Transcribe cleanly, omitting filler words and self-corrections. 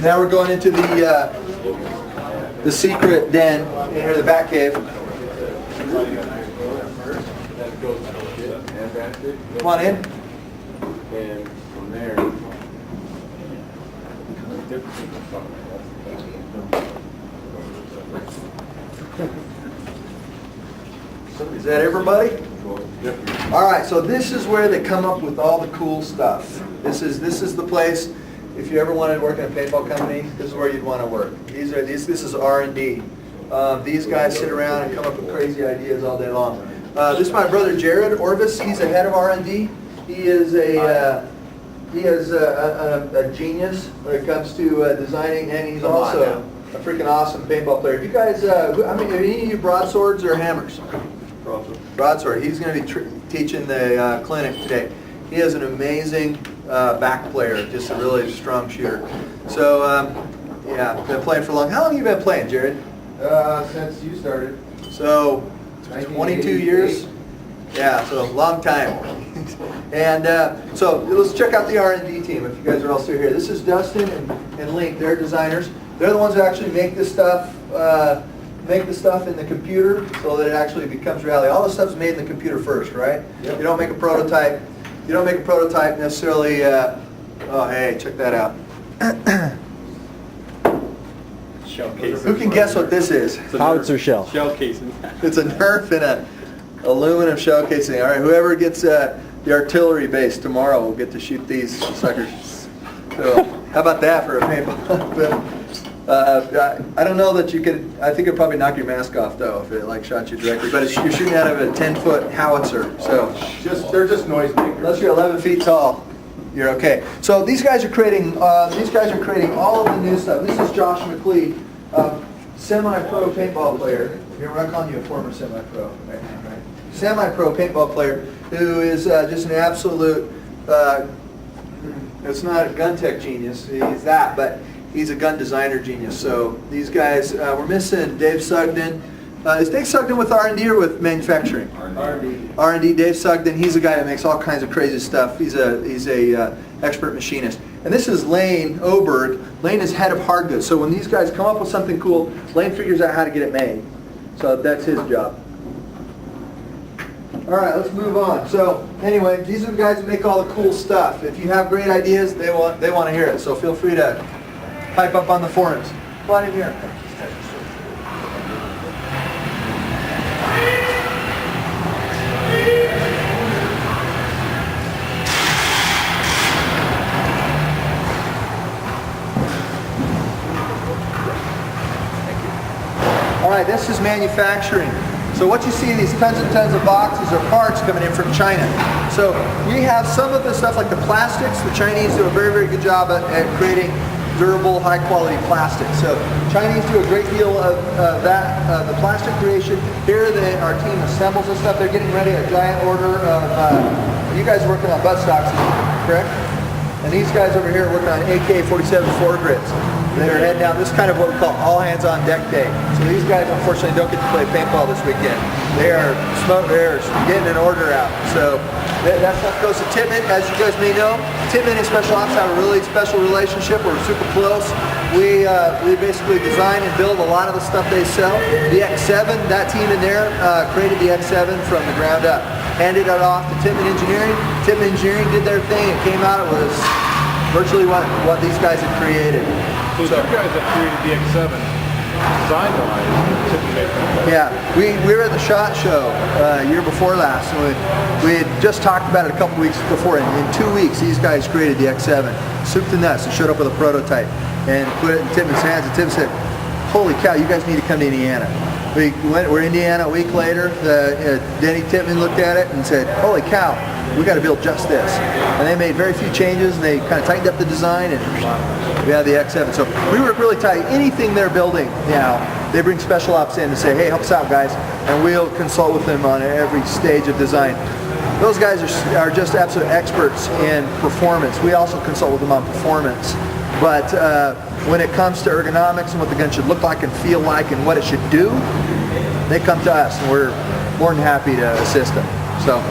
Now we're going into the secret den in here, the back cave. Come on in. And from there, Is that everybody? All right, so this is where they come up with all the cool stuff. This is the place. If you ever wanted to work in a paintball company, this is where you'd want to work. This is R&D. These guys sit around and come up with crazy ideas all day long. This is my brother Jason Orvis. He's the head of R&D. He is a genius when it comes to designing, and he's also a freaking awesome paintball player. You guys, I mean, any of you broadswords or hammers? Broadsword. He's going to be teaching the clinic today. He is an amazing back player, just a really strong shooter. So, yeah, been playing for long. How long have you been playing, Jared? since you started. So, 22 years? Yeah, so a long time. And so let's check out the R&D team if you guys are all still here. This is Dustin and Link. They're designers. They're the ones who actually make this stuff in the computer so that it actually becomes reality. All this stuff's made in the computer first, right? Yep. You don't make a prototype. You don't make a prototype necessarily. Oh, hey, check that out. Shell casing. Who can guess what this is? Howitzer shell. Shell casing. It's a Nerf in a aluminum shell casing. All right, whoever gets the artillery base tomorrow will get to shoot these suckers. So, how about that for a paintball? I don't know that you could. I think it'd probably knock your mask off though if it like shot you directly. But you're shooting out of a 10-foot howitzer, so They're just noisemakers. unless you're 11 feet tall, you're okay. So these guys are creating. All of the new stuff. This is Josh McLeod, semi-pro paintball player. You're not calling you a former semi-pro right now, right? Semi-pro paintball player who is just an absolute. It's not a gun tech genius. He's that, but he's a gun designer genius. So these guys, we're missing Dave Sugden. Is Dave Sugden with R&D or with manufacturing? R&D. R&D. Dave Sugden. He's a guy that makes all kinds of crazy stuff. He's a expert machinist. And this is Lane Oberg. Lane is head of hard goods. So when these guys come up with something cool, Lane figures out how to get it made. So that's his job. All right, let's move on. So anyway, these are the guys that make all the cool stuff. If you have great ideas, they want to hear it. So feel free to pipe up on the forums. Come on in here. All right, this is manufacturing. So what you see, these tons and tons of boxes or parts coming in from China. So we have some of the stuff like the plastics. The Chinese do a very, very good job at creating durable, high-quality plastic. So Chinese do a great deal of that, the plastic creation. Here our team assembles this stuff. They're getting ready a giant order of, you guys are working on buttstocks, correct? And these guys over here are working on AK-47 foregrids. They're heading down. This is kind of what we call all hands on deck day. So these guys unfortunately don't get to play paintball this weekend. They're getting an order out. So that stuff goes to Tippmann. As you guys may know, Tippmann and Special Ops have a really special relationship. We're super close. We basically design and build a lot of the stuff they sell. The X7, that team in there created the X7 from the ground up. Handed it off to Tippmann Engineering. Tippmann Engineering did their thing. It came out. It was virtually what these guys had created. So you guys have created the X7 design-wise. Yeah, we were at the SHOT Show year before last. And we had just talked about it a couple weeks before. In 2 weeks, these guys created the X7, soup to nuts, and showed up with a prototype and put it in Tippmann's hands. And Tim said, "Holy cow, you guys need to come to Indiana." We're in Indiana a week later. Denny Tippmann looked at it and said, "Holy cow, we got to build just this." And they made very few changes, and they kind of tightened up the design, and we had the X7. So we work really tight. Anything they're building now, they bring Special Ops in to say, "Hey, help us out, guys," and we'll consult with them on every stage of design. Those guys are just absolute experts in performance. We also consult with them on performance. But when it comes to ergonomics and what the gun should look like and feel like and what it should do, they come to us, and we're more than happy to assist them. So.